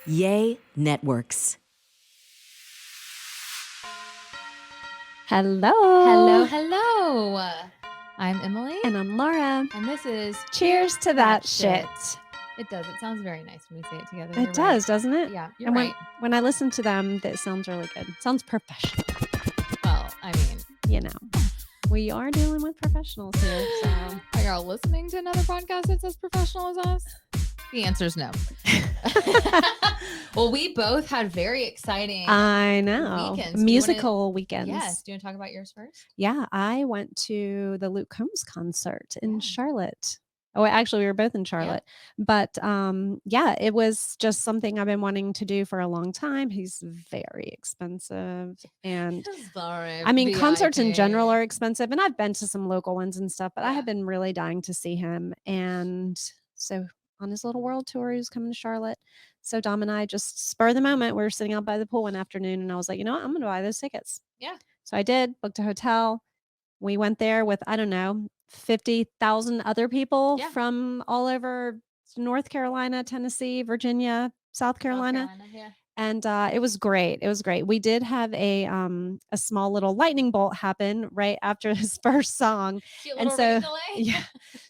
Yay Networks. Hello. Hello. I'm Emily. And I'm Laura. And this is Cheers to that shit. It does. It sounds very nice when we say it together. It does, doesn't it? Yeah, you're and right. When I listen to them, that sounds really good. It sounds professional. Well, I mean, you know, we are dealing with professionals here. So, are y'all listening to another podcast that's as professional as us? The answer is no. Well, we both had very exciting weekends. Musical weekends. Yes. Do you want to talk about yours first? Yeah, I went to the Luke Combs concert in Charlotte. Oh, actually, we were both in Charlotte. Yeah. But it was just something I've been wanting to do for a long time. He's very expensive. And I mean, concerts in general are expensive. And I've been to some local ones and stuff, but I have been really dying to see him. And so on his little world tour, he was coming to Charlotte. So Dom and I just spur of the moment, we were sitting out by the pool one afternoon and I was like, you know what? I'm going to buy those tickets. Yeah. So I did, booked a hotel. We went there with, 50,000 other people from all over North Carolina, Tennessee, Virginia, South Carolina. And it was great. It was great. We did have a small little lightning bolt happen right after his first song. And so,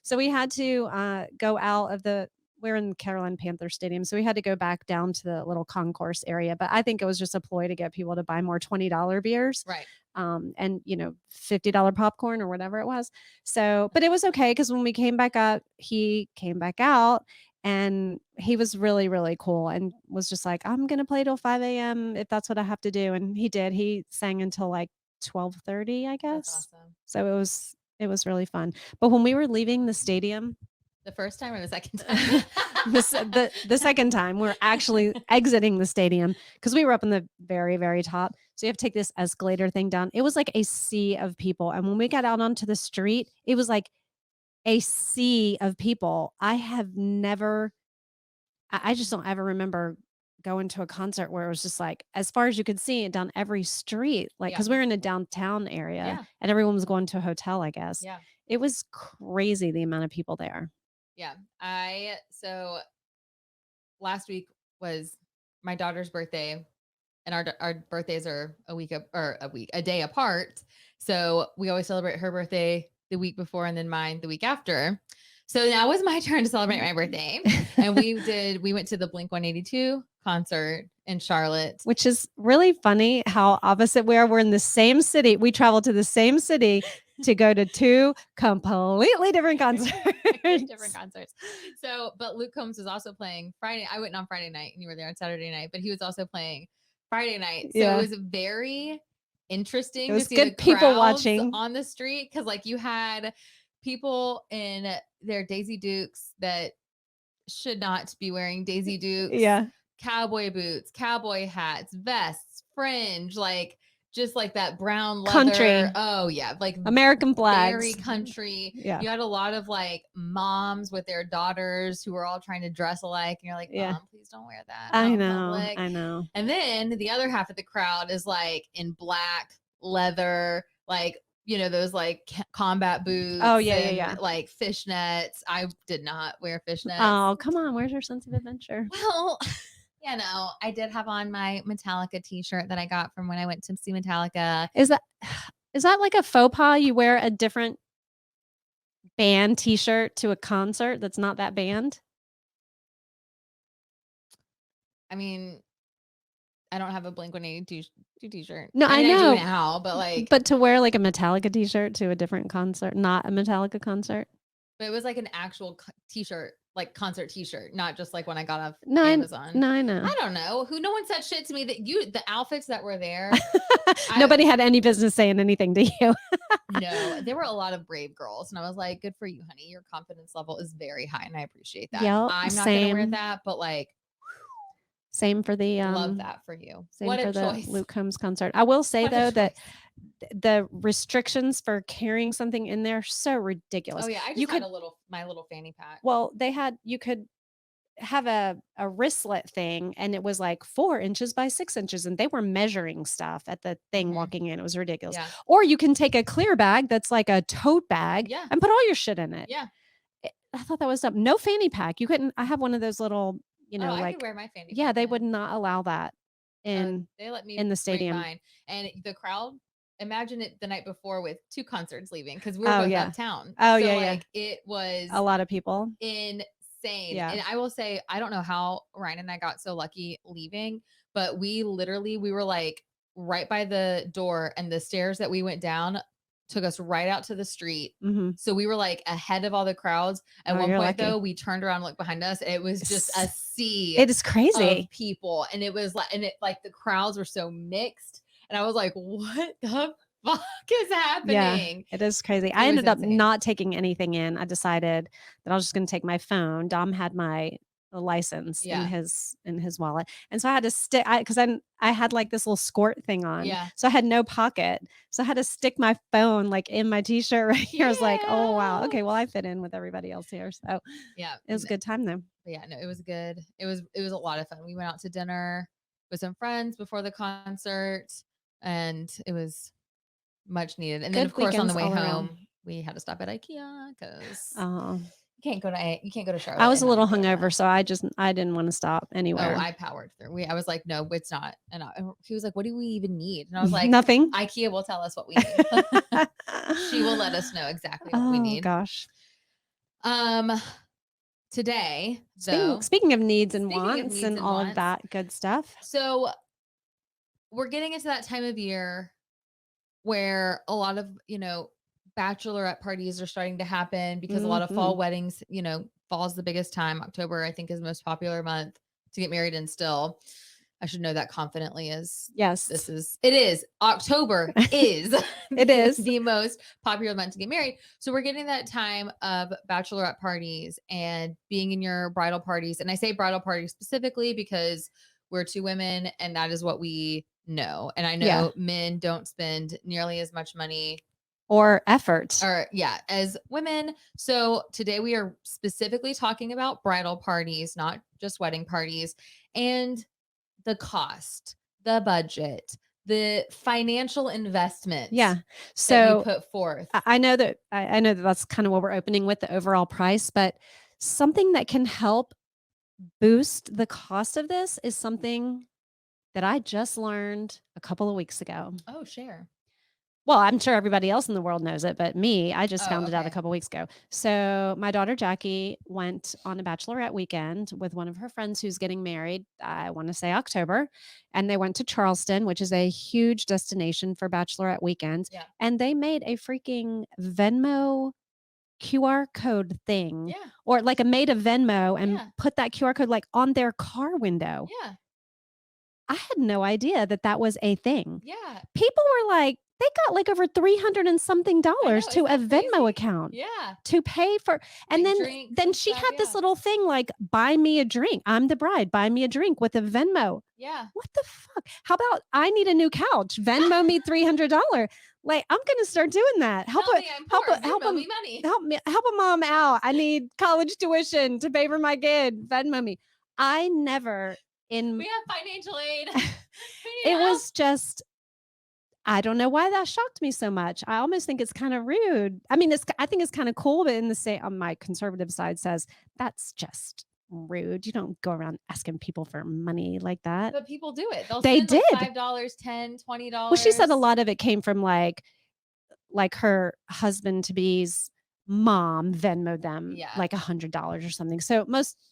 so we had to go out of we're in Carolina Panther Stadium, so we had to go back down to the little concourse area. But I think it was just a ploy to get people to buy more $20 beers. Right. And $50 popcorn or whatever it was. So, but it was okay because when we came back up, he came back out and he was really, really cool and was just like, I'm going to play till 5 a.m. if that's what I have to do. And he did. He sang until like 12:30, I guess. That's awesome. So it was really fun. But when we were leaving the stadium, the first time or the second time? the second time, we're actually exiting the stadium because we were up in the very, very top. So you have to take this escalator thing down. It was like a sea of people. And when we got out onto the street, it was like a sea of people. I just don't ever remember going to a concert where it was just like, as far as you could see it down every street, like, because we were in a downtown area and everyone was going to a hotel, I guess. Yeah. It was crazy the amount of people there. Yeah. So last week was my daughter's birthday and our birthdays are a day apart. So we always celebrate her birthday the week before and then mine the week after. So now was my turn to celebrate my birthday. And we went to the Blink-182 concert in Charlotte. Which is really funny how opposite we are. We're in the same city. We traveled to the same city to go to two completely different concerts. So, but Luke Combs was also playing Friday. I went on Friday night and you were there on Saturday night, but he was also playing Friday night. So it was very interesting. It was to see good the people watching on the street. Cause like you had people in their Daisy Dukes that should not be wearing Daisy Dukes. Yeah. Cowboy boots, cowboy hats, vests, fringe, like just like that brown leather. Country. Oh yeah. Like American flags. Very country. Yeah. You had a lot of like moms with their daughters who were all trying to dress alike. And you're like, Mom, please don't wear that. I know. And then the other half of the crowd is like in black leather, like, those like combat boots. Oh yeah. Like fishnets. I did not wear fishnets. Oh, come on. Where's your sense of adventure? Well, I did have on my Metallica t-shirt that I got from when I went to see Metallica. Is that like a faux pas? You wear a different band t-shirt to a concert that's not that band? I mean, I don't have a Blink-182 t-shirt. No, I know. I do now, but to wear like a Metallica t-shirt to a different concert, not a Metallica concert. But it was like an actual t-shirt, like concert t-shirt, not just like when I got off Amazon. I know. I don't know. No one said shit to me that the outfits that were there. Nobody had any business saying anything to you. No, there were a lot of brave girls. And I was like, good for you, honey. Your confidence level is very high. And I appreciate that. Yep, I'm not going to wear that, but like. Same for the love that for you. Same what for a the choice. Luke Combs concert. I will say though that the restrictions for carrying something in there are so ridiculous. Oh yeah, I just had my little fanny pack. Well, you could have a wristlet thing and it was like 4 inches by 6 inches and they were measuring stuff at the thing walking in. It was ridiculous. Yeah. Or you can take a clear bag that's like a tote bag and put all your shit in it. Yeah. I thought that was dumb. No fanny pack. You couldn't. I have one of those little you know, I like, could wear my fanny yeah, pack they in. would not allow that in They let me in the bring stadium. mine. And the crowd, imagine it the night before with 2 concerts leaving because we were Oh, both yeah. uptown. Oh, So yeah, yeah. like it was A lot of people. insane. Yeah. And I will say, I don't know how Ryan and I got so lucky leaving, but we were like right by the door, and the stairs that we went down took us right out to the street. Mhm. So we were like ahead of all the crowds. At Oh, one you're point lucky. though, we turned around and looked behind us, and it was just a sea It is of crazy. people. And it was like, and it like the crowds were so mixed. And I was like, what the fuck is Yeah, happening? it is crazy. It I was ended up insane. not taking anything in. I decided that I was just gonna take my phone. Dom had my license Yeah. in his wallet, and so I had to stick because I had like this little skirt thing on, Yeah. so I had no pocket, so I had to stick my phone like in my t-shirt right here. I was like, oh wow, okay, well I fit in with everybody else here, so Yeah. it was a good time though. But yeah, no, it was good. It was a lot of fun. We went out to dinner with some friends before the concert, and it was much needed. And then Good of course on the weekends way all home, around. we had to stop at IKEA because Oh, you can't go to Charlotte. I was and a not little go to that. hungover, so I didn't want to stop anywhere. Oh, I powered through. I was like, no, it's not. And he was like, what do we even need? And I was like, Nothing. IKEA will tell us what we need. She will let us know exactly what we Oh need. gosh. Today, though, Speaking of needs and speaking of wants needs and and all of wants, that good stuff. so we're getting into that time of year where a lot of, bachelorette parties are starting to happen because a lot of fall Mhm. weddings, fall's the biggest time. October, I think, is the most popular month to get married in still. I should know that confidently as Yes. it is. October is It is. the most popular month to get married. So we're getting that time of bachelorette parties and being in your bridal parties. And I say bridal parties specifically because we're 2 women and that is what we know. And I know Yeah. men don't spend nearly as much money Or effort. as women. So today we are specifically talking about bridal parties, not just wedding parties, and the cost, the budget, the financial investment Yeah. that we So put forth. I know that I know that that's kind of what we're opening with, the overall price, but something that can help boost the cost of this is something that I just learned a couple of weeks ago. Oh, share. Well, I'm sure everybody else in the world knows it, but me, I just Oh, found it out a okay. couple weeks ago. So, my daughter Jackie went on a bachelorette weekend with one of her friends who's getting married, I want to say October, and they went to Charleston, which is a huge destination for bachelorette weekends, Yeah. and they made a freaking Venmo QR code thing, Yeah. or like made a Venmo and Yeah. put that QR code like on their car window. Yeah. I had no idea that that was a thing. Yeah. People were like, they got like over 300 and something dollars to a isn't that Venmo crazy? account Yeah. to pay for. And Like then drinks then and she stuff, had this yeah. little thing like, buy me a drink. I'm the bride. Buy me a drink with a Venmo. Yeah. What the fuck? How about I need a new couch? Venmo me $300. Like, I'm gonna start doing that. Tell me I'm poor. Help Venmo me money. help a mom out. I need college tuition to pay for my kid. Venmo me. I never in We have financial aid. it was just, I don't know why that shocked me so much. I almost think it's kind of rude. I mean, I think it's kind of cool, but in the same, on my conservative side says that's just rude. You don't go around asking people for money like that. But people do it. They spend like did. $5, $10, $20. Well, she said a lot of it came from like her husband to be's mom Venmoed them Yeah. like $100 or something. So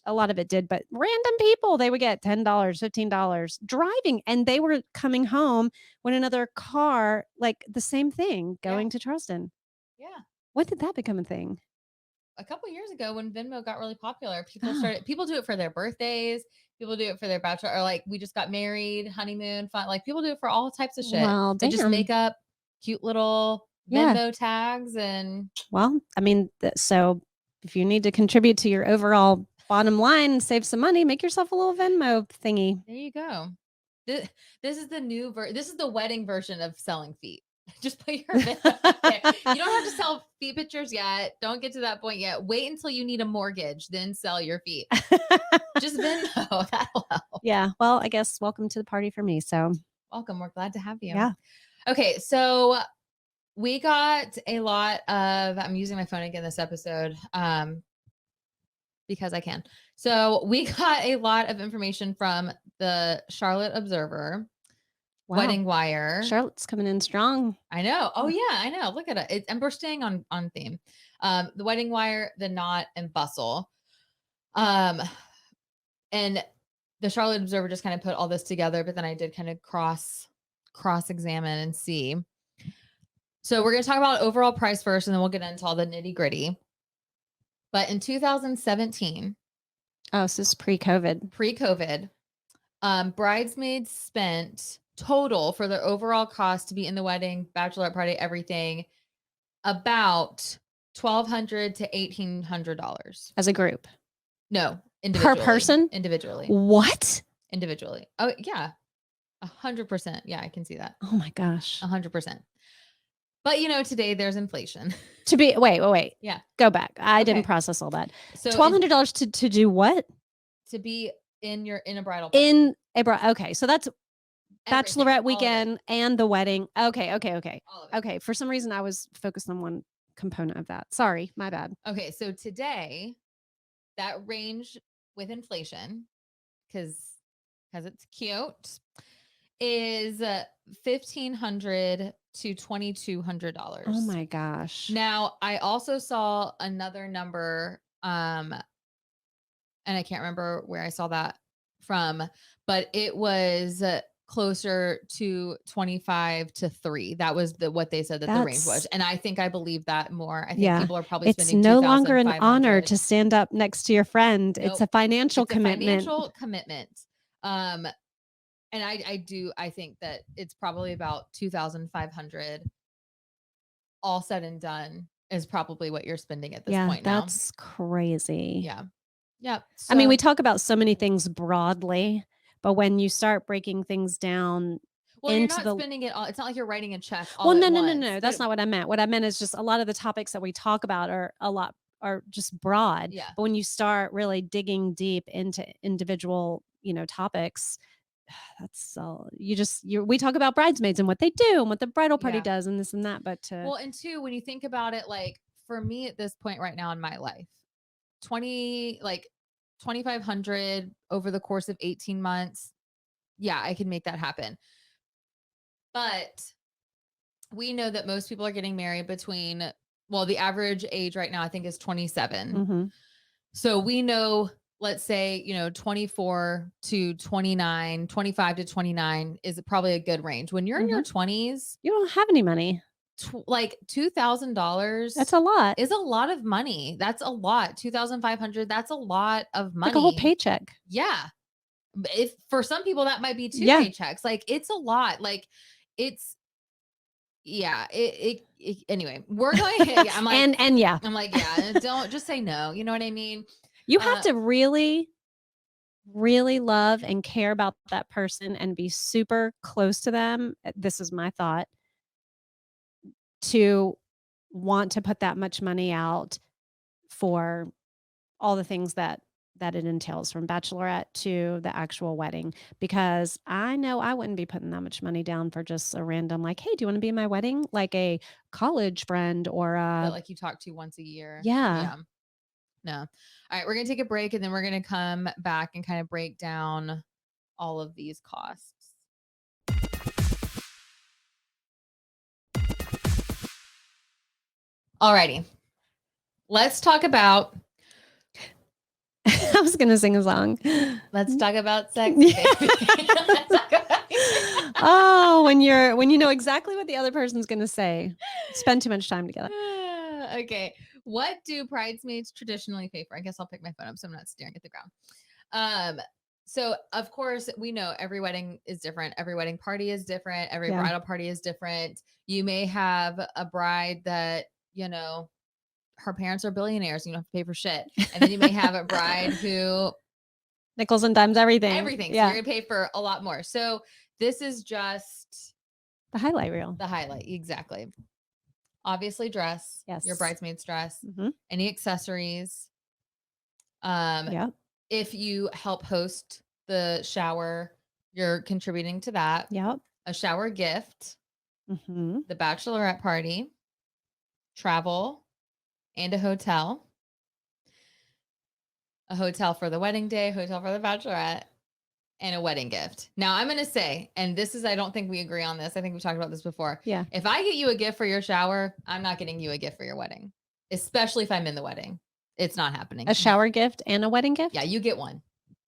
a lot of it did, but random people, they would get $10, $15 driving, and they were coming home when another car, like the same thing, going to Charleston. Yeah. When did that become a thing? A couple years ago when Venmo got really popular, Oh. people do it for their birthdays, people do it for their bachelor, or like we just got married, honeymoon, fun. Like people do it for all types of shit. Well, They just damn. make up cute little Yeah. Venmo tags and Well, I mean, so if you need to contribute to your overall bottom line and save some money, make yourself a little Venmo thingy. there you go. This is the new this is the wedding version of selling feet. Just put your Venmo up there. You don't have to sell feet pictures yet. Don't get to that point yet. Wait until you need a mortgage, then sell your feet. Just Venmo. That'll help. Yeah. Well, I guess welcome to the party for me. So Welcome. We're glad to have you. yeah. Okay. So we got a lot of, I'm using my phone again this episode because I can. So we got a lot of information from the Charlotte Observer, Wow. Wedding Wire. Charlotte's coming in strong. I know. Oh yeah, I know. Look at it. And we're staying on theme. The Wedding Wire, The Knot, and Bustle. And the Charlotte Observer just kind of put all this together, but then I did kind of cross examine and see. So we're going to talk about overall price first, and then we'll get into all the nitty gritty. But in 2017, Oh, so this is pre-COVID, bridesmaids spent total for their overall cost to be in the wedding, bachelorette party, everything, about $1,200 to $1,800 as a group. No, individually. Per person? Individually. What? Individually. Oh yeah, 100%. Yeah, I can see that. Oh my gosh. 100%. But today there's inflation. To be wait. Yeah. Go back. I Okay. didn't process all that. So $1,200 to do what? to be in a bridal party. In a okay, so that's Everything, bachelorette all of it. weekend and the wedding. Okay. All of it. Okay. For some reason, I was focused on one component of that. Sorry, my bad. Okay, so today that range with inflation, because it's cute, is $1,500 to $2,200. Oh my gosh. Now, I also saw another number, and I can't remember where I saw that from, but it was closer to 25 to 3. That was what they said that the range was. And I think I believe that more. I think people are probably it's spending no longer an honor $2,500. to stand up next to your friend. Nope. It's a financial commitment. And I think that it's probably about 2,500 all said and done is probably what you're spending at this point now. That's crazy. Yeah. Yeah. I mean, we talk about so many things broadly, but when you start breaking things down well, you're into not spending it all. It's not like you're writing a check all well, at no. once. That's not what I meant. What I meant is just a lot of the topics that we talk about are just broad. Yeah. But when you start really digging deep into individual, topics, that's all we talk about bridesmaids and what they do and what the bridal party does and this and that. But well, and two, when you think about it, like for me at this point right now in my life, 2,500 over the course of 18 months. Yeah, I can make that happen. But we know that most people are getting married between, the average age right now, I think is 27. Mm-hmm. So we know, let's say, 24 to 29, 25 to 29 is probably a good range. When you're in your 20s, you don't have any money. Like $2,000. That's a lot. Is a lot of money. That's a lot. 2,500. That's a lot of money. Like a whole paycheck. Yeah. If for some people that might be 2 paychecks. Like it's a lot. Like it's anyway, we're going I'm like and yeah. I'm like, don't just say no. You know what I mean? You have to really, really love and care about that person and be super close to them. This is my thought, to want to put that much money out for all the things that it entails, from bachelorette to the actual wedding, because I know I wouldn't be putting that much money down for just a random, like, hey, do you want to be in my wedding? Like a college friend or like you talk to once a year. Yeah. No. All right. We're going to take a break and then we're going to come back and kind of break down all of these costs. Alrighty. Let's talk about I was going to sing a song. Let's talk about sex. Oh, when you know exactly what the other person's going to say, spend too much time together. Okay. What do bridesmaids traditionally pay for? I guess I'll pick my phone up so I'm not staring at the ground. So of course we know every wedding is different. Every wedding party is different. Every bridal party is different. You may have a bride that, her parents are billionaires. You don't have to pay for shit. And then you may have a bride who nickels and dimes, everything. So you're going to pay for a lot more. So this is just the highlight reel. The highlight. Exactly. Obviously dress. Yes. Your bridesmaid's dress. Mm-hmm. Any accessories. If you help host the shower, you're contributing to that. Yep. A shower gift. Mm-hmm. The bachelorette party. Travel. And a hotel. a hotel for the wedding day, hotel for the bachelorette, and a wedding gift. Now I'm going to say, and this is, I don't think we agree on this. I think we talked about this before. Yeah. If I get you a gift for your shower, I'm not getting you a gift for your wedding, especially if I'm in the wedding. It's not happening. A shower gift and a wedding gift? Yeah, you get one.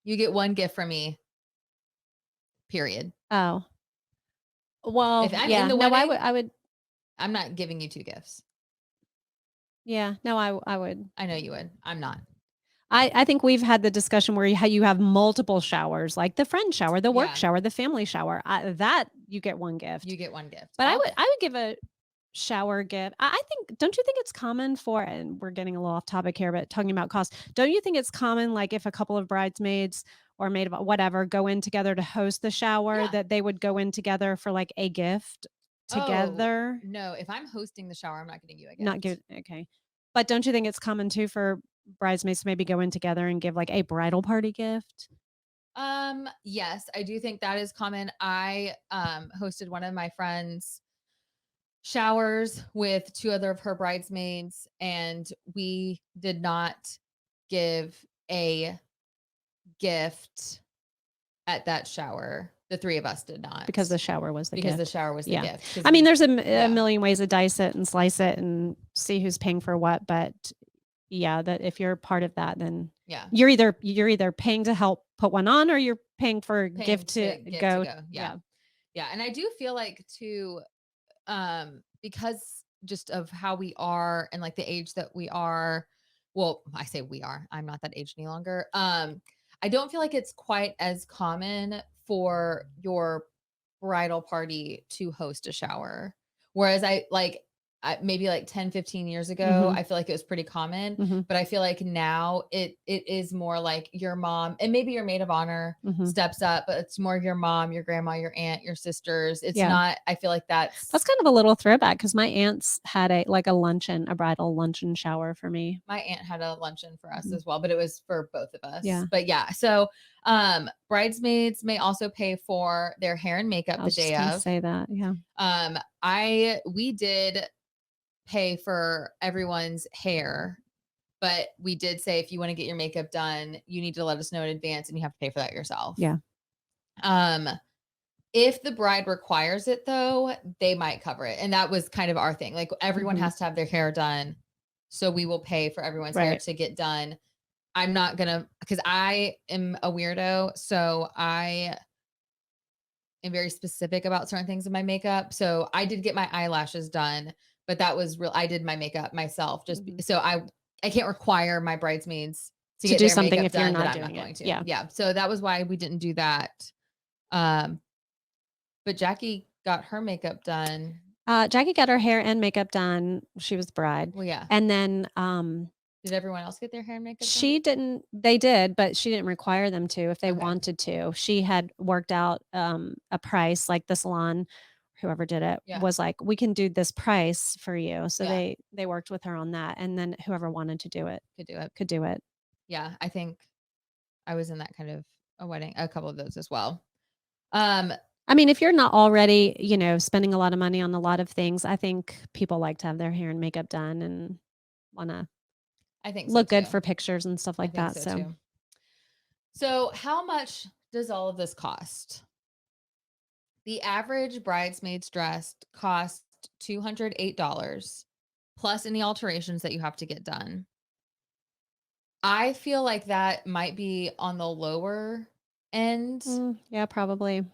You get one gift from me. Period. Oh. Well, If I'm yeah. in the No, wedding, I would. I'm not giving you 2 gifts. Yeah. No, I would. I know you would. I'm not. I think we've had the discussion where you have multiple showers, like the friend shower, the work Yeah. shower, the family shower. That you get one gift. You get one gift. But I would give a shower gift. I think, don't you think it's common for, and we're getting a little off topic here, but talking about cost, don't you think it's common, like if a couple of bridesmaids or maid of whatever go in together to host the shower, Yeah. that they would go in together for like a gift together? Oh, no, if I'm hosting the shower, I'm not getting you a gift. Not good. Okay. But don't you think it's common too for bridesmaids to maybe go in together and give like a bridal party gift? Yes, I do think that is common. I hosted one of my friends' showers with 2 other of her bridesmaids, and we did not give a gift at that shower. The 3 of us did not. Because the shower was the because gift. the shower was the Yeah. gift. 'Cause I mean, we- there's a yeah. million ways to dice it and slice it and see who's paying for what. But yeah, that if you're part of that, then yeah. you're either paying to help put one on or you're paying for a Paying gift to get go. Yeah. Yeah. And I do feel like too, because just of how we are and like the age that we are, well, I say we are, I'm not that age any longer. I don't feel like it's quite as common for your bridal party to host a shower. Whereas maybe like 10, 15 years ago, Mhm. I feel like it was pretty common, Mhm. but I feel like now it is more like your mom and maybe your maid of honor Mhm. steps up, but it's more your mom, your grandma, your aunt, your sisters. It's Yeah. not, I feel like that's That's kind of a little throwback because my aunts had a bridal luncheon shower for me. my aunt had a luncheon for us Mhm. as well, but it was for both of us. Yeah. But yeah, so bridesmaids may also pay for their hair and makeup I the was just day gonna of. say that. Yeah. We did pay for everyone's hair, but we did say if you want to get your makeup done, you need to let us know in advance and you have to pay for that yourself. Yeah. If the bride requires it though, they might cover it. And that was kind of our thing. Like everyone Mhm. has to have their hair done. So we will pay for everyone's hair Right. to get done. I'm not gonna, because I am a weirdo. So I am very specific about certain things in my makeup. So I did get my eyelashes done, but that was real. I did my makeup myself Mhm. so I can't require my bridesmaids to To get do their something makeup if you're done not that I'm doing not it. going to. Yeah. Yeah. So that was why we didn't do that. But Jackie got her makeup done. Jackie got her hair and makeup done. She was the bride. Well, yeah. And then Did everyone else get their hair and makeup done? they did, but she didn't require them to if they Okay. wanted to. She had worked out a price, like the salon, whoever did it Yeah. was like, we can do this price for you. So Yeah. they worked with her on that. And then whoever wanted to do it Could do it. could do it. Yeah. I think I was in that kind of a wedding, a couple of those as well. I mean, if you're not already, spending a lot of money on a lot of things, I think people like to have their hair and makeup done and want to I think look so good too. for pictures and stuff I like think that. so too. So how much does all of this cost? The average bridesmaid's dress costs $208 plus any alterations that you have to get done. I feel like that might be on the lower end. Yeah, probably.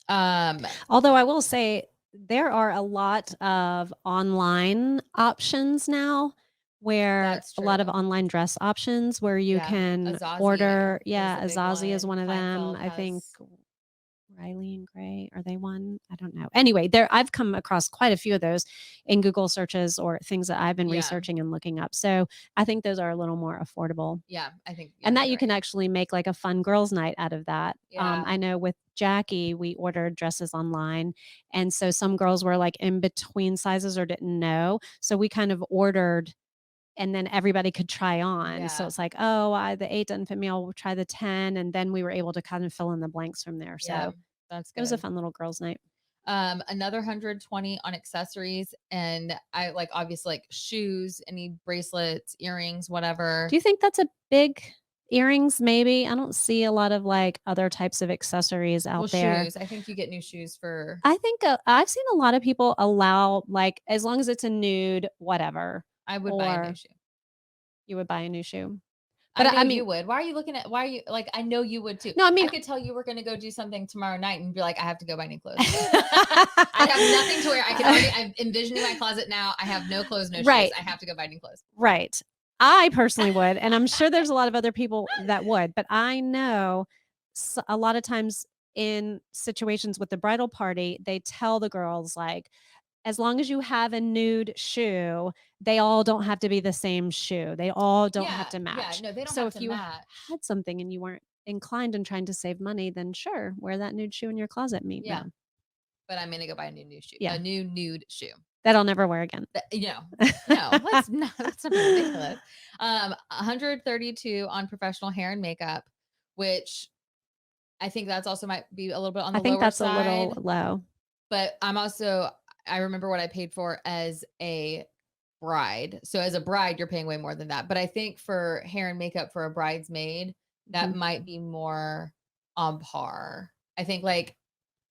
Um, Although I will say there are a lot of online options now where That's a lot of true. online dress options where you Yeah, can Azazi order. is Yeah, a big Azazi is one. one of them. Kleinfeld I think has- Riley and Gray, are they one? I don't know. Anyway, I've come across quite a few of those in Google searches or things that I've been Yeah. researching and looking up. So I think those are a little more affordable. Yeah, I think. And that you're you can right. actually make like a fun girls' night out of that. Yeah. I know with Jackie, we ordered dresses online. And so some girls were like in between sizes or didn't know. So we kind of ordered and then everybody could try on. So Yeah. it's like, the 8 doesn't fit me. I'll try the 10. And then we were able to kind of fill in the blanks from there. Yeah, So that's good. it was a fun little girls' night. Another 120 on accessories, and I obviously like shoes, any bracelets, earrings, whatever. Do you think that's a big Earrings, maybe. I don't see a lot of like other types of accessories out there. Shoes. I think you get new shoes for. I think I've seen a lot of people allow, like, as long as it's a nude, whatever, I would buy a new or shoe. you would buy a new shoe. I But know I mean, you would. Why are you looking at? Why are you like? I know you would too. no, I mean, I could tell you we're going to go do something tomorrow night and be like, I have to go buy new clothes. I have nothing to wear. I can already. I'm envisioning my closet now. I have no clothes, no Right. shoes. I have to go buy new clothes. Right. I personally would, and I'm sure there's a lot of other people that would, but I know a lot of times in situations with the bridal party, they tell the girls, like, as long as you have a nude shoe, they all don't have to be the same shoe. They all don't have to match. No, they don't So have if to you match. had something and you weren't inclined and trying to save money, then sure, wear that nude shoe in your closet. Meet Yeah. them. But I'm going to go buy a new shoe. Yeah. A new nude shoe. That I'll never wear again. No, that's not ridiculous. 132 on professional hair and makeup, which I think that's also might be a little bit on the I think lower that's side. a little low. But I remember what I paid for as a bride. So as a bride, you're paying way more than that. But I think for hair and makeup for a bridesmaid, that might be more on par. I think like,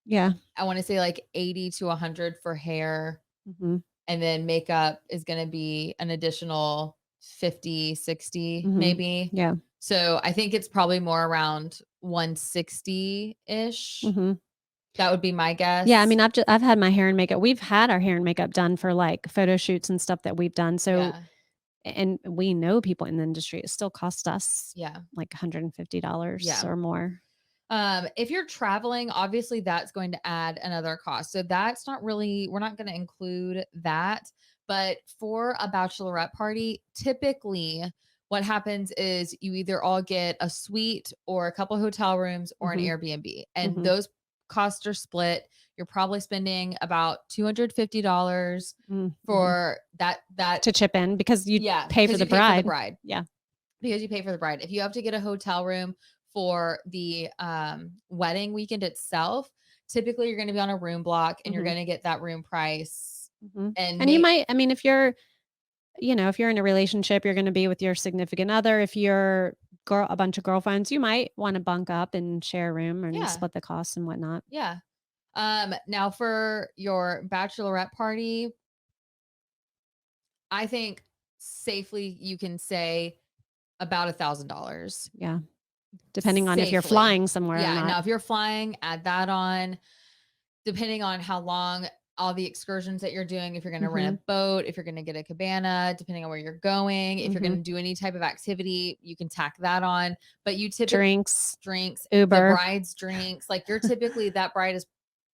yeah, I want to say like 80 to 100 for hair. Mm-hmm. And then makeup is going to be an additional 50, 60 maybe. Yeah. So I think it's probably more around 160-ish. Mm-hmm. That would be my guess. Yeah, I mean, I've had my hair and makeup. We've had our hair and makeup done for like photo shoots and stuff that we've done. So, and we know people in the industry. It still costs us like $150 or more. If you're traveling, obviously that's going to add another cost. So that's not really, we're not going to include that. But for a bachelorette party, typically what happens is you either all get a suite or a couple hotel rooms or an Airbnb, and those costs are split. You're probably spending about $250 for that to chip in because you pay for the bride. Pay for the bride. Yeah. Because you pay for the bride. If you have to get a hotel room for the wedding weekend itself, typically you're going to be on a room block and you're going to get that room price. And you might, I mean, if you're in a relationship, you're going to be with your significant other. If you're a bunch of girlfriends, you might want to bunk up and share a room and split the costs and whatnot. Yeah. Now for your bachelorette party, I think safely you can say about $1,000. Yeah. Depending on if you're flying somewhere or not. Now if you're flying, add that on. Depending on how long, all the excursions that you're doing, if you're going to rent a boat, if you're going to get a cabana, depending on where you're going, if you're going to do any type of activity, you can tack that on. But you typically drinks, Uber, the bride's drinks, like you're typically that bride is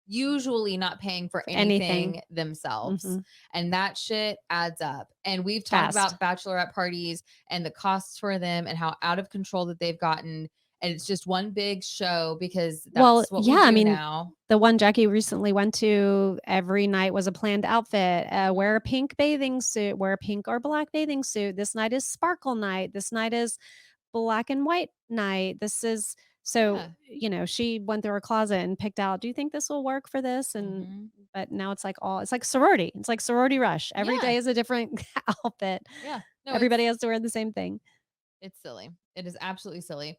usually not paying for anything themselves. And that shit adds up. And we've talked about bachelorette parties and the costs for them and how out of control that they've gotten. And it's just one big show because that's what we do now. The one Jackie recently went to, every night was a planned outfit. Wear a pink bathing suit, wear a pink or black bathing suit. This night is sparkle night. This night is black and white night. This is she went through her closet and picked out, do you think this will work for this? And but now it's like sorority. It's like sorority rush. Every day is a different outfit. Yeah. No, everybody has to wear the same thing. It's silly. It is absolutely silly.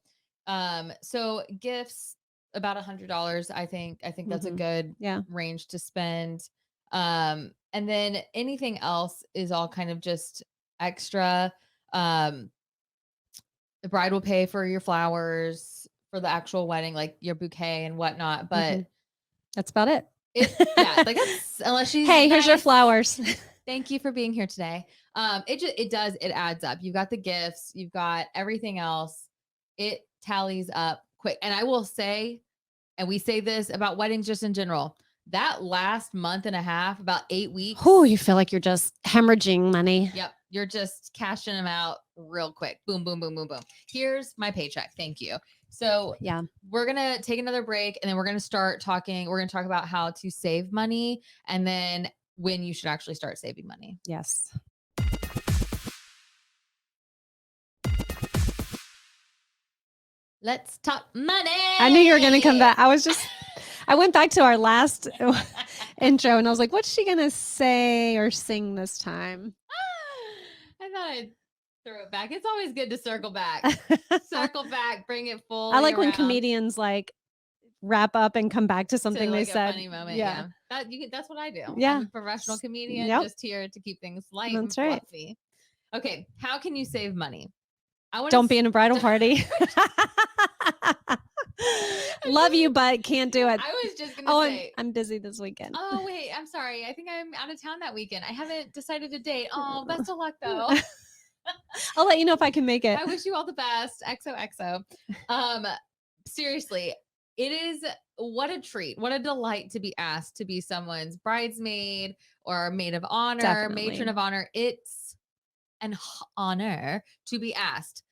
So gifts about $100. I think that's a good range to spend. And then anything else is all kind of just extra. The bride will pay for your flowers for the actual wedding, like your bouquet and whatnot. But that's about it. Like that's, unless she's hey, here's your flowers. Thank you for being here today. It adds up. You've got the gifts, you've got everything else. It tallies up quick. And I will say, and we say this about weddings just in general, that last month and a half, about 8 weeks. Oh, you feel like you're just hemorrhaging money. Yep. You're just cashing them out real quick. Boom, boom, boom, boom, boom. Here's my paycheck. Thank you. So we're going to take another break and then we're going to start talking. We're going to talk about how to save money and then when you should actually start saving money. Yes. Let's talk money. I knew you were going to come back. I went back to our last intro and I was like, what's she going to say or sing this time? I thought Throw it back. It's always good to circle back. Circle back, bring it fully I like when around comedians like wrap up and come back to something to they like a said. funny moment. Yeah. Yeah. That's what I do. I'm Yeah. a professional comedian, Yep. just here to keep things light and That's right. fluffy. Okay. How can you save money? I want Don't be in a bridal party. Love you, but can't do it. I was just gonna Oh, say. I'm busy this weekend. Oh wait, I'm sorry. I think I'm out of town that weekend. I haven't decided a date. Oh, best of luck though. I'll let you know if I can make it. I wish you all the best. XOXO. Seriously, it is what a treat, what a delight to be asked to be someone's bridesmaid or maid of honor, Definitely. matron of honor. It's an honor to be asked.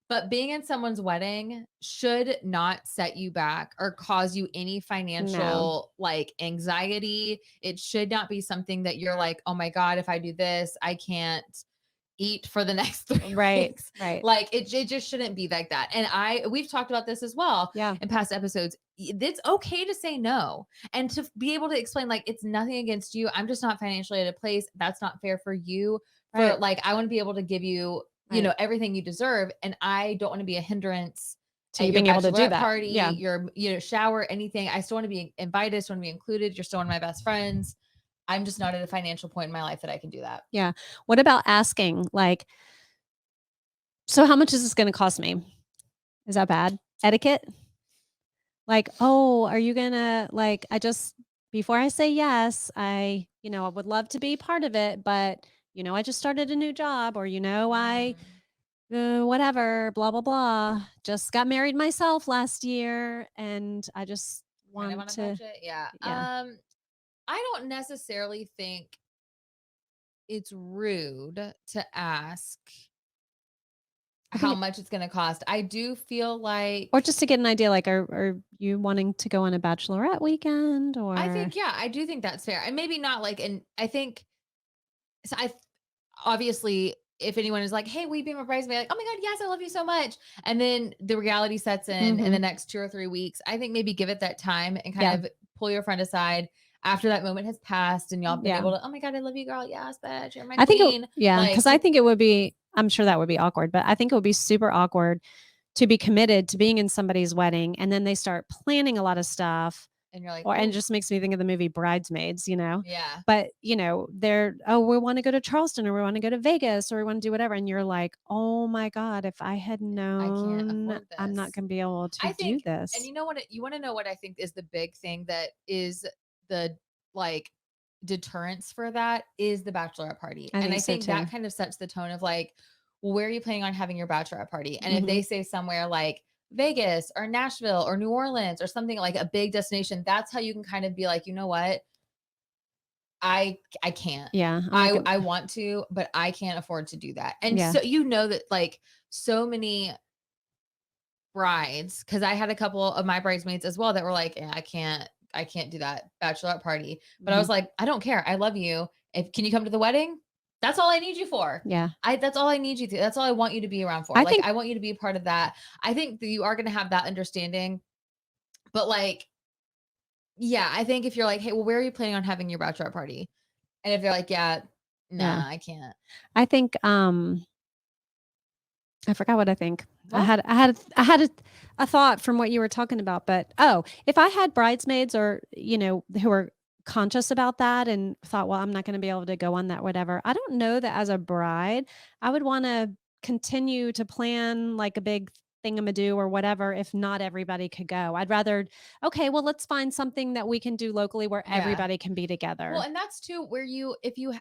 But being in someone's wedding should not set you back or cause you any financial like anxiety. It should not be something that you're like, oh my God, if I do this, I can't eat for the next 3 weeks. Right. Like it just shouldn't be like that. And we've talked about this as well Yeah. in past episodes. It's okay to say no and to be able to explain like it's nothing against you. I'm just not financially at a place that's not fair for you. For Right. like I want to be able to give you, you know, everything you deserve, and I don't want to be a hindrance to at you your being able to do bachelorette that. party, Yeah. your shower, anything. I still want to be invited, still want to be included. You're still one of my best friends. I'm just not at a financial point in my life that I can do that. Yeah. What about asking like, so how much is this going to cost me? Is that bad? Etiquette? Like, oh, are you gonna like, before I say yes, I would love to be part of it, but I just started a new job, or I whatever, blah blah blah. Just got married myself last year, and I just Kind of want on a to. budget. Yeah. Yeah. I don't necessarily think it's rude to ask how much it's going to cost. I do feel like, Or just to get an idea, like, are you wanting to go on a bachelorette weekend, or? I think, yeah, I do think that's fair. And maybe not like, and I think, so obviously, if anyone is like, hey, will you be my bridesmaid? Like, oh my God, yes, I love you so much. And then the reality sets in the next 2 or 3 weeks. I think maybe give it that time and kind of pull your friend aside after that moment has passed and y'all been able to, oh my God, I love you, girl. Yes, bitch. You're my queen. Because I think it would be, I'm sure that would be awkward, but I think it would be super awkward to be committed to being in somebody's wedding, and then they start planning a lot of stuff. And you're like, And it just makes me think of the movie Bridesmaids, yeah. But, they're, oh, we want to go to Charleston, or we want to go to Vegas, or we want to do whatever. And you're like, oh my God, if I had known, I'm not going to be able to do this. And you know what, you want to know what I think is the big thing that is the like deterrence for that is the bachelorette party. And I think that kind of sets the tone of like, well, where are you planning on having your bachelorette party? And if they say somewhere like Vegas or Nashville or New Orleans or something like a big destination, that's how you can kind of be like, you know what? I can't. Yeah. I want to, but I can't afford to do that. And so that like so many brides, because I had a couple of my bridesmaids as well that were like, I can't do that bachelorette party. But I was like, I don't care. I love you. Can you come to the wedding? That's all I need you for. Yeah. That's all I need you to. That's all I want you to be around for. I want you to be a part of that. I think that you are going to have that understanding. But like, yeah, I think if you're like, hey, well, where are you planning on having your bachelorette party? And if they're like, I can't. I think, I forgot what I think. What? I had a thought from what you were talking about, but if I had bridesmaids, or who were conscious about that and thought, well, I'm not going to be able to go on that, whatever. I don't know that as a bride, I would want to continue to plan like a big thingamadoo or whatever if not everybody could go. I'd rather, okay, well, let's find something that we can do locally where everybody can be together. Well, and that's too where if you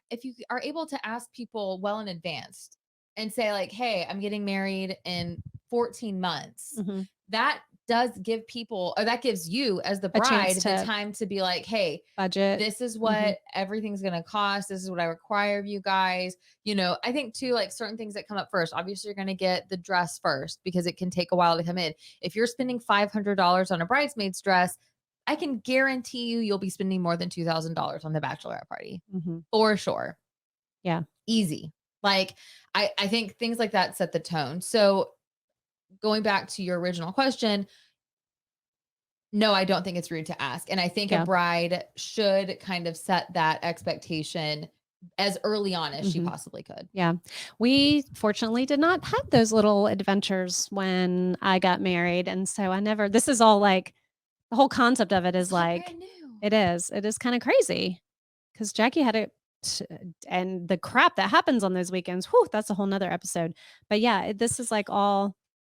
are able to ask people well in advance and say like, hey, I'm getting married in 14 months. That does give people, or that gives you as the bride the time to be like, hey, budget. This is what everything's going to cost. This is what I require of you guys. I think too, like certain things that come up first, obviously you're going to get the dress first because it can take a while to come in. If you're spending $500 on a bridesmaid's dress, I can guarantee you'll be spending more than $2,000 on the bachelorette party for sure. Yeah. Easy. Like I think things like that set the tone. So going back to your original question, no, I don't think it's rude to ask. And I think a bride should kind of set that expectation as early on as she Mhm. possibly could. Yeah. We fortunately did not have those little adventures when I got married. And so this is all like, the whole concept of it It's is all like, brand new. it is kind of crazy because Jackie had it. And the crap that happens on those weekends, whew, that's a whole nother episode. But yeah, this is like all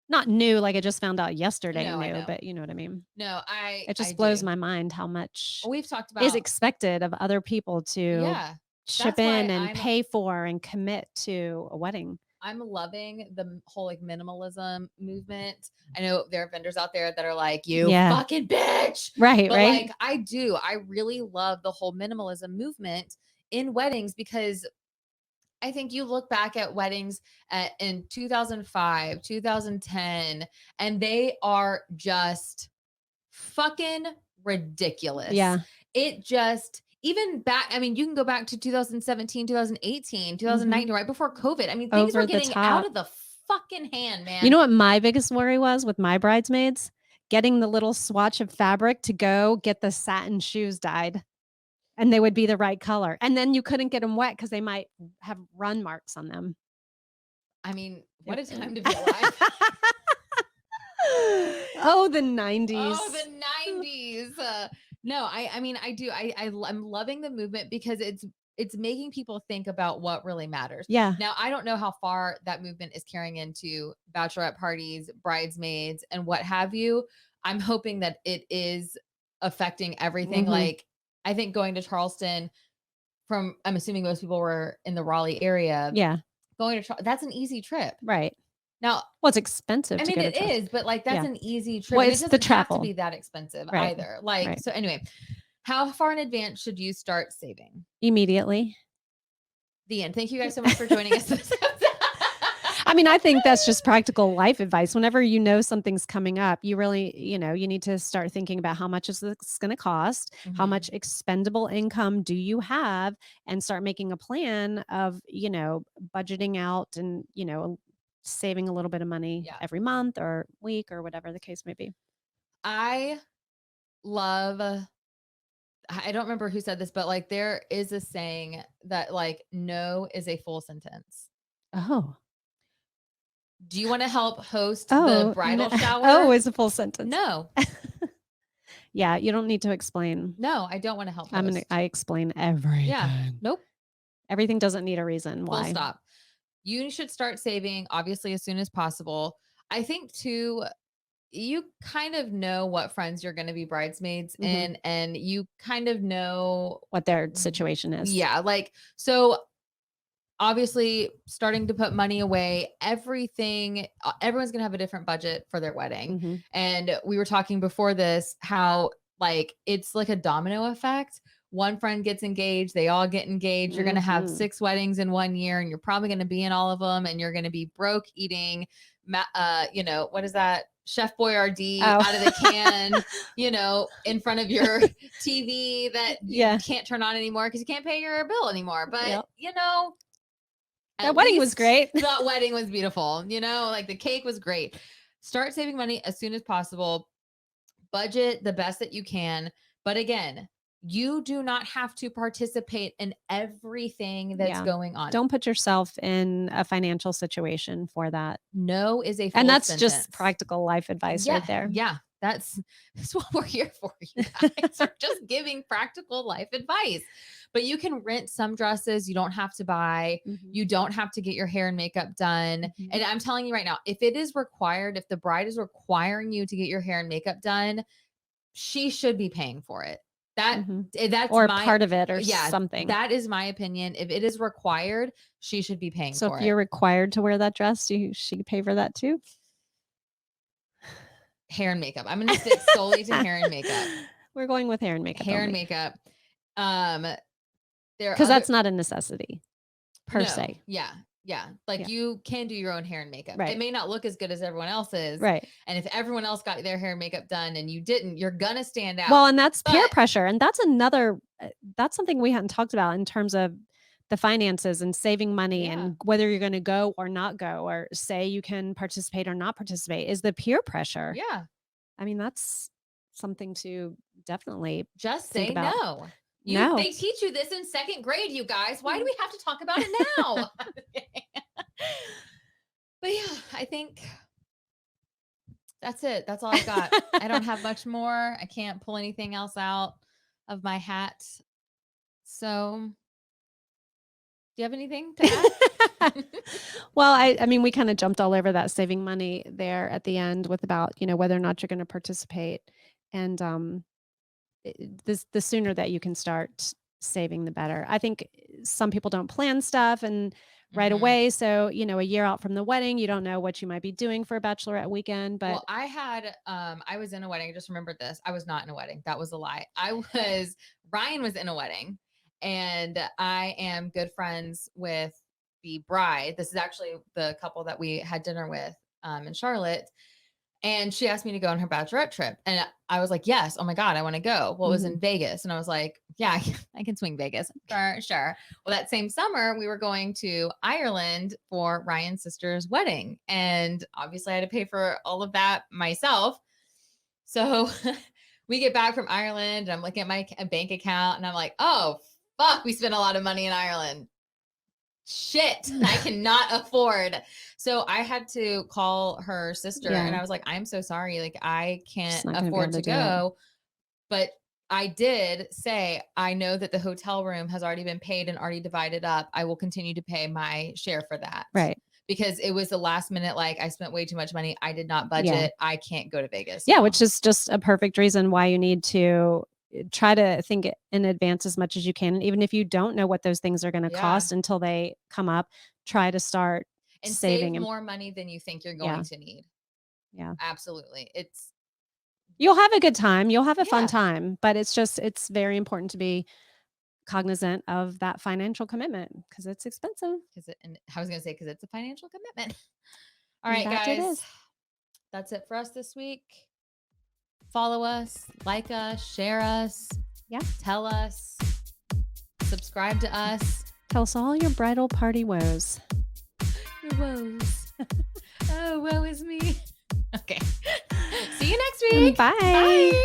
not new, like I just found out yesterday No, I new, know. but you know what I mean? No, It I just blows do. my mind how much We've talked is about, expected of other people to yeah. chip That's why in and pay for and commit to a wedding. I'm loving the whole like minimalism movement. I know there are vendors out there that are like, you Yeah. fucking bitch. Right, But right? like, I really love the whole minimalism movement in weddings because I think you look back at weddings in 2005, 2010, and they are just fucking ridiculous. Yeah. It just, even back, I mean, you can go back to 2017, 2018, Mhm. 2019, right before COVID. I mean, things Over were the getting out top. of the fucking hand, man. You know what my biggest worry was with my bridesmaids? Getting the little swatch of fabric to go get the satin shoes dyed, and they would be the right color. And then you couldn't get them wet because they might have run marks on them. I mean, what a It time to be alive. Oh, the 90s. Oh, the 90s. No, I mean, I do. I'm loving the movement because it's making people think about what really matters. Yeah. Now, I don't know how far that movement is carrying into bachelorette parties, bridesmaids, and what have you. I'm hoping that it is affecting everything. Mhm. Like, I think going to Charleston I'm assuming most people were in the Raleigh area. Yeah. Going to that's an easy trip. Right. Now, Well, it's expensive I to mean, get a it trip. is, but like that's Yeah. an easy trip. Well, And it it's the doesn't have to travel. be that expensive Right. either. Like, Right. so anyway, how far in advance should you start saving? Immediately. The end. Thank you guys so much for joining us. I mean, I think that's just practical life advice. Whenever you know something's coming up, you really, you need to start thinking about how much is this going to cost? How Mhm. much expendable income do you have? And start making a plan of, budgeting out and, saving a little bit of money Yeah. every month or week or whatever the case may be. I love, I don't remember who said this, but like there is a saying that like no is a full sentence. Oh. Do you want to help host the Oh, bridal shower? oh, is a full sentence. No, Yeah, you don't need to explain. no, I don't want to help host. I explain everything. Yeah. Nope. Everything doesn't need a reason Full why. stop. You should start saving obviously as soon as possible. I think too, you kind of know what friends you're going to be bridesmaids Mhm. in, and you kind of know What their situation is. yeah, like so obviously starting to put money away, everything, everyone's going to have a different budget for their wedding. Mhm. And we were talking before this how like it's like a domino effect. One friend gets engaged, they all get engaged. You're going to have Mhm. 6 weddings in 1 year and you're probably going to be in all of them and you're going to be broke eating what is that? Chef Boyardee out of the can, in front of your TV that you Yeah. can't turn on anymore because you can't pay your bill anymore. But Yep. at That wedding was least great. That wedding was beautiful. Like the cake was great. Start saving money as soon as possible. Budget the best that you can. But again, you do not have to participate in everything that's Yeah. going on. Don't put yourself in a financial situation for that. No is a full And that's sentence. just practical life advice right there. Yeah. That's what we're here for, you guys. We're just giving practical life advice. But you can rent some dresses you don't have to buy. Mhm. You don't have to get your hair and makeup done. Mhm. And I'm telling you right now, if it is required, if the bride is requiring you to get your hair and makeup done, she should be paying for it. That's Or my part of it or something. That is my opinion. If it is required, she should be paying So for if it. you're required to wear that dress, she pay for that too? Hair and makeup. I'm going to stick solely to hair and makeup. We're going with hair and makeup. Hair and makeup. Because that's not a necessity per se. Yeah. Like you can do your own hair and makeup. Right. It may not look as good as everyone else's. Right. And if everyone else got their hair and makeup done and you didn't, you're gonna stand out. Well, and that's peer pressure. And that's that's something we hadn't talked about in terms of the finances and saving money and whether you're going to go or not go, or say you can participate or not participate, is the peer pressure. Yeah. I mean, that's something to definitely just think say about. no. No. They teach you this in second grade, you guys. Why do we have to talk about it now? But yeah, I think that's it. That's all I got. I don't have much more. I can't pull anything else out of my hat. So, do you have anything to add? Well, I mean, we kind of jumped all over that saving money there at the end with about, whether or not you're going to participate. And the sooner that you can start saving, the better. I think some people don't plan stuff and right Mhm. away. So, a year out from the wedding, you don't know what you might be doing for a bachelorette weekend. But Well, I was in a wedding. I just remembered this. I was not in a wedding. That was a lie. Ryan was in a wedding, and I am good friends with the bride. This is actually the couple that we had dinner with in Charlotte. And she asked me to go on her bachelorette trip. And I was like, yes. Oh my God, I want to go. Well, it was in Vegas. And I was like, yeah, I can swing Vegas. Sure. Well, that same summer, we were going to Ireland for Ryan's sister's wedding. And obviously, I had to pay for all of that myself. So we get back from Ireland, and I'm looking at my bank account, and I'm like, oh, fuck, we spent a lot of money in Ireland. Shit, I cannot afford. So I had to call her sister, and I was like, I'm so sorry. Like, I can't afford to go. But I did say, I know that the hotel room has already been paid and already divided up. I will continue to pay my share for that. Right. Because it was the last minute, like, I spent way too much money. I did not budget. Yeah. I can't go to Vegas. Yeah, now. which is just a perfect reason why you need to try to think in advance as much as you can. And even if you don't know what those things are going to cost until they come up, try to start and saving save more money than you think you're going to need. Yeah. Absolutely. You'll have a good time. You'll have a fun time, but it's very important to be cognizant of that financial commitment because it's expensive. And I was going to say, because it's a financial commitment. All right, That it guys. is. That's it for us this week. Follow us, like us, share us. Yeah. Tell us. Subscribe to us. Tell us all your bridal party woes. Your woes. Oh, woe is me. Okay. See you next week. Bye. Bye.